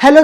Hello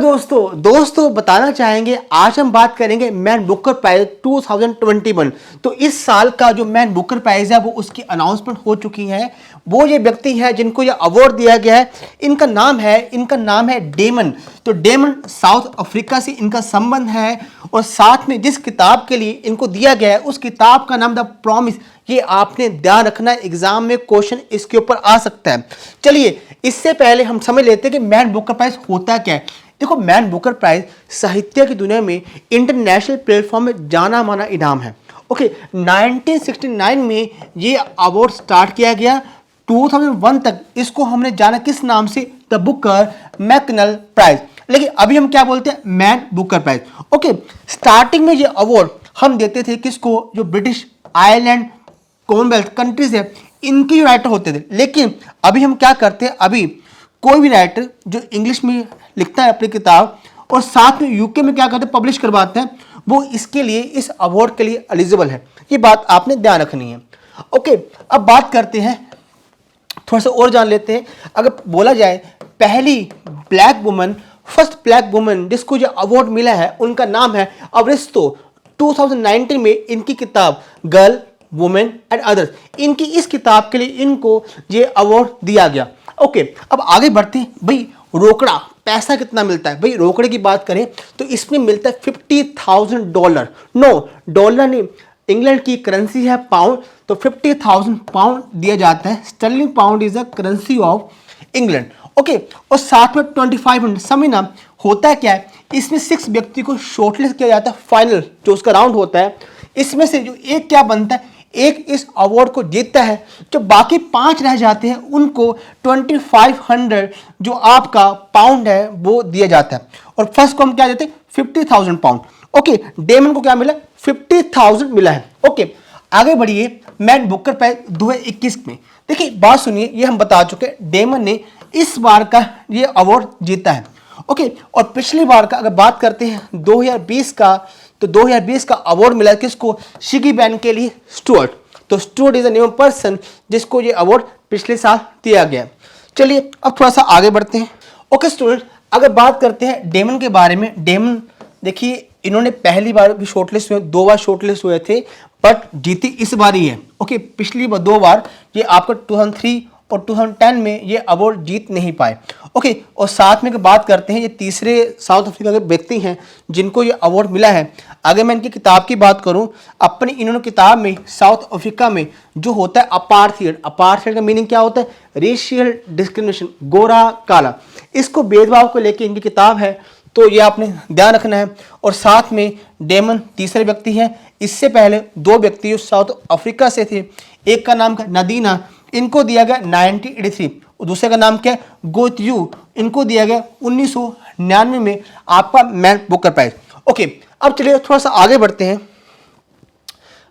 दोस्तों बताना चाहेंगे आज हम बात करेंगे मैन बुकर प्राइज 2021। तो इस साल का जो मैन बुकर प्राइज है वो उसकी अनाउंसमेंट हो चुकी है। वो ये व्यक्ति है जिनको ये अवार्ड दिया गया है। इनका नाम है डेमन। तो डेमन साउथ अफ्रीका से इनका संबंध है और साथ में जिस किताब के लिए इनको दिया गया है उस किताब का नाम द प्रॉमिस। ये आपने ध्यान रखना है, एग्जाम में क्वेश्चन इसके ऊपर आ सकता है। चलिए इससे पहले हम समझ लेते हैं कि मैन बुकर प्राइज होता क्या है। देखो, मैन बुकर प्राइज साहित्य की दुनिया में इंटरनेशनल प्लेटफॉर्म में जाना माना इनाम है। ओके, 1969 में ये अवार्ड स्टार्ट किया गया। 2001 तक इसको हमने जाना किस नाम से, द बुकर मैकनल प्राइज। लेकिन अभी हम क्या बोलते हैं, Man Booker prize. Okay, starting में ये अवार्ड हम देते थे किसको, जो ब्रिटिश, आयरलैंड, कॉमनवेल्थ कंट्रीज है, इनके राइटर होते थे। लेकिन अभी हम क्या करते हैं, अभी कोई भी राइटर जो इंग्लिश में लिखता है अपनी किताब और साथ में यूके में क्या करते हैं, पब्लिश करवाते हैं, वो इसके लिए, इस अवार्ड के लिए एलिजिबल है। ये बात आपने ध्यान रखनी है। ओके, अब बात करते हैं, थोड़ा सा और जान लेते हैं। अगर बोला जाए पहली black woman, first black woman जिसको जो अवार्ड मिला है, उनका नाम है अवरिस्तो। 2019 में इनकी किताब गर्ल, वुमेन एंड अदर्स, इनकी इस किताब के लिए इनको ये अवार्ड दिया गया। ओके, अब आगे बढ़ते हैं। भाई रोकड़ा पैसा कितना मिलता है, भाई रोकड़े की बात करें तो इसमें मिलता है $50,000। नो, डॉलर नहीं, इंग्लैंड की करेंसी है पाउंड, तो 50,000 पाउंड दिया जाता है। Sterling pound is the currency of England. Okay, और साथ में 2500 समझना होता है क्या है, इसमें 6 व्यक्ति को शॉर्टलिस्ट किया जाता है। फाइनल जो उसका राउंड होता है, इसमें से जो एक क्या बनता है, एक इस अवार्ड को जीतता है। जो बाकी 5 रह जाते हैं उनको 2500 जो आपका पाउंड है वो दिया जाता है। और फर्स्ट को हम क्या देते हैं, 50,000 पाउंड। ओके, डेमन को क्या मिला, 50,000 मिला है। ओके, आगे बढ़िए। मैन बुकर प्राइज 2021 में देखिए, बात सुनिए, ये हम बता चुके, डेमन ने इस बार का ये अवार्ड जीता है। ओके, और पिछली बार का अगर बात करते हैं 2020 का, तो 2020 का अवार्ड मिला किसको, शिगी बैन के लिए, स्टुअर्ट। तो Stuart is a new person जिसको ये अवार्ड पिछले साल दिया गया। चलिए अब थोड़ा सा आगे बढ़ते हैं। ओके स्टूडेंट, अगर बात करते हैं डेमन के बारे में, डेमन देखिए इन्होंने पहली बार भी शॉर्टलिस्ट हुए, 2 बार शॉर्टलिस्ट हुए थे, बट जीती इस बार ही है। ओके, पिछली बार 2 बार, ये आपका 2003 और 2010 में ये अवार्ड जीत नहीं पाए। ओके, और साथ में बात करते हैं, ये तीसरे साउथ अफ्रीका के व्यक्ति हैं जिनको ये अवार्ड मिला है। अगर मैं इनकी किताब की बात करूं, अपनी इन्होंने किताब में साउथ अफ्रीका में जो होता है अपार्थाइड, अपार्थाइड का मीनिंग क्या होता है, रेशियल डिस्क्रिमिनेशन, गोरा काला, इसको भेदभाव को लेकर इनकी किताब है। तो ये आपने ध्यान रखना है। और साथ में डेमन तीसरे व्यक्ति हैं। इससे पहले 2 व्यक्ति जो साउथ अफ्रीका से थे, एक का नाम है नदीना, इनको दिया गया 1983, और दूसरे का नाम क्या है, गोत्यू, इनको दिया गया 1999 में आपका मैन बुकर प्राइज। ओके, अब चलिए थोड़ा सा आगे बढ़ते हैं।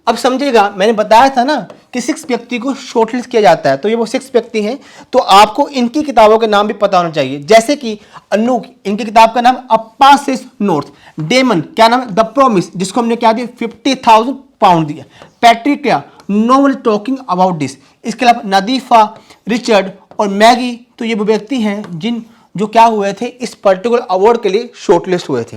अब समझिएगा, मैंने बताया था ना कि 6 व्यक्ति को शॉर्टलिस्ट किया जाता है, तो ये वो 6 व्यक्ति हैं। तो आपको इनकी किताबों के नाम भी पता होना चाहिए, जैसे कि अनूक, इनकी किताब का नाम अपासिस नॉर्थ। डेमन क्या नाम है, द प्रॉमिस, जिसको हमने क्या दिया, 50,000 पाउंड दिया। पैट्रिकिया, नोवेल टॉकिंग अबाउट दिस। इसके अलावा नदीफा, रिचर्ड और मैगी, तो ये वो व्यक्ति हैं जो क्या हुए थे, इस पर्टिकुलर अवार्ड के लिए शॉर्टलिस्ट हुए थे।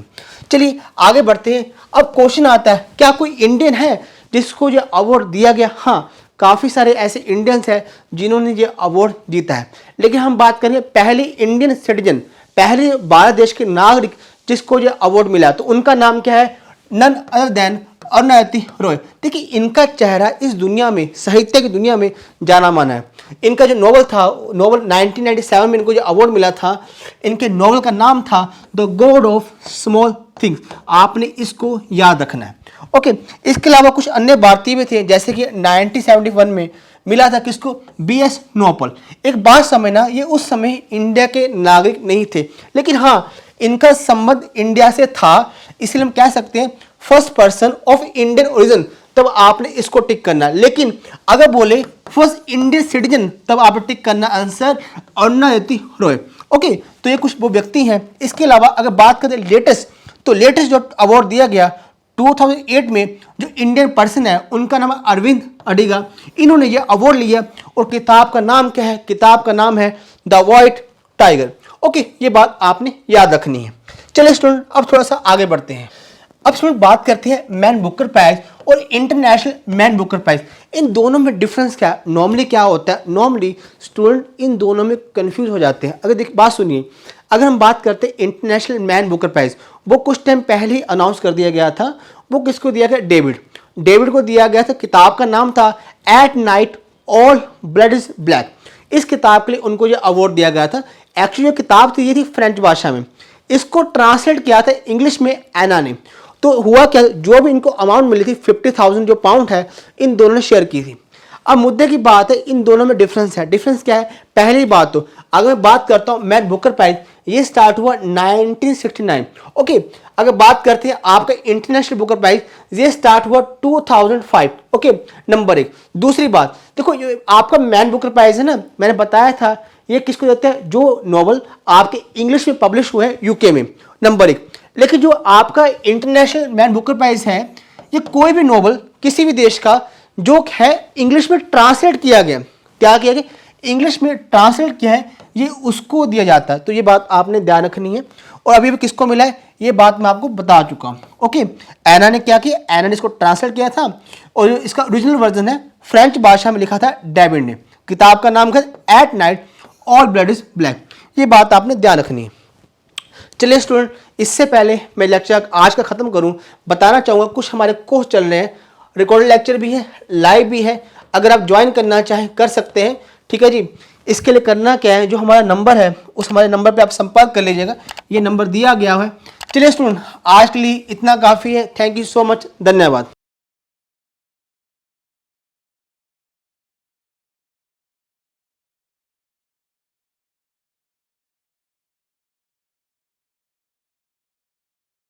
चलिए आगे बढ़ते हैं। अब क्वेश्चन आता है, क्या कोई इंडियन है जिसको ये अवार्ड दिया गया? हाँ, काफ़ी सारे ऐसे इंडियंस हैं जिन्होंने ये अवार्ड जीता है। लेकिन हम बात करें पहले इंडियन सिटीजन, पहले भारत देश के नागरिक जिसको ये अवार्ड मिला, तो उनका नाम क्या है, none other than Arundhati Roy. देखिए इनका चेहरा इस दुनिया में, साहित्य की दुनिया में जाना माना है। इनका जो नोवेल था, नोवेल 1997 में इनको जो अवार्ड मिला था, इनके नोवेल का नाम था the God of small things. आपने इसको याद रखना है। ओके, इसके अलावा कुछ अन्य भारतीय भी थे, जैसे कि 1971 में मिला था किसको, BS नोबल। एक बात समझना, ये उस समय इंडिया के नागरिक नहीं थे, लेकिन हाँ इनका संबंध इंडिया से था, इसलिए हम कह सकते हैं first person of Indian origin, तब आपने इसको टिक करना। लेकिन अगर बोले फर्स्ट इंडियन सिटीजन, तब आपने टिक करना आंसर अरुंधति रॉय। ओके, तो ये कुछ वो व्यक्ति हैं। इसके अलावा अगर बात करें लेटेस्ट, तो लेटेस्ट जो अवार्ड दिया गया 2008 में, जो इंडियन पर्सन है उनका नाम है अरविंद अडिगा। इन्होंने ये अवार्ड लिया और किताब का नाम क्या है, किताब का नाम है द व्हाइट टाइगर। ओके, ये बात आपने याद रखनी है। चलिए स्टूडेंट अब थोड़ा सा आगे बढ़ते हैं। अब स्टूडेंट बात करते हैं मैन बुकर प्राइज और इंटरनेशनल मैन बुकर प्राइज, इन दोनों में डिफरेंस क्या है। नॉर्मली क्या होता है, नॉर्मली स्टूडेंट इन दोनों में कंफ्यूज हो जाते हैं। अगर देखिए बात सुनिए, अगर हम बात करते हैं इंटरनेशनल मैन बुकर प्राइज, वो कुछ टाइम पहले ही अनाउंस कर दिया गया था। वो किसको दिया गया, डेविड को दिया गया था। किताब का नाम था at night all blood is black. इस किताब के लिए उनको ये अवार्ड दिया गया था। एक्चुअली जो किताब थी ये थी फ्रेंच भाषा में, इसको ट्रांसलेट किया था इंग्लिश में एना ने। तो हुआ क्या, जो भी इनको अमाउंट मिली थी 50,000 जो पाउंड है, इन दोनों ने शेयर की थी। अब मुद्दे की बात है, इन दोनों में डिफरेंस है। डिफरेंस क्या है, पहली बात तो अगर मैं बात करता हूं मैन बुकर प्राइज, ये स्टार्ट हुआ 1969। ओके, अगर बात करते हैं आपका इंटरनेशनल बुकर प्राइज, ये स्टार्ट हुआ 2005। Okay, number 1। दूसरी बात देखो, ये आपका मैन बुकर प्राइज है ना, मैंने बताया था ये किसको देते हैं, जो नॉवल आपके इंग्लिश में पब्लिश हुए हैं यूके में, नंबर 1। लेकिन जो आपका इंटरनेशनल मैन बुकर प्राइज है, ये कोई भी नॉवल किसी भी देश का जो है इंग्लिश में ट्रांसलेट किया गया, क्या किया गया, इंग्लिश में ट्रांसलेट किया है, ये उसको दिया जाता है। तो ये बात आपने ध्यान रखनी है। और अभी भी किसको मिला है, ये बात मैं आपको बता चुका हूँ। ओके, एना ने क्या किया, एना ने इसको ट्रांसलेट किया था और इसका ओरिजिनल वर्जन है फ्रेंच भाषा में लिखा था डेविड ने। किताब का नाम है at night all blood is black. ये बात आपने ध्यान रखनी है। चलिए स्टूडेंट, इससे पहले मैं लेक्चर आज का ख़त्म करूं, बताना चाहूँगा कुछ हमारे कोर्स चल रहे हैं, रिकॉर्डेड लेक्चर भी है, लाइव भी है। अगर आप ज्वाइन करना चाहें कर सकते हैं, ठीक है जी। इसके लिए करना क्या है, जो हमारा नंबर है उस हमारे नंबर पे आप संपर्क कर लीजिएगा, ये नंबर दिया गया है। चलिए स्टूडेंट, आज के लिए इतना काफ़ी है। थैंक यू सो मच, धन्यवाद।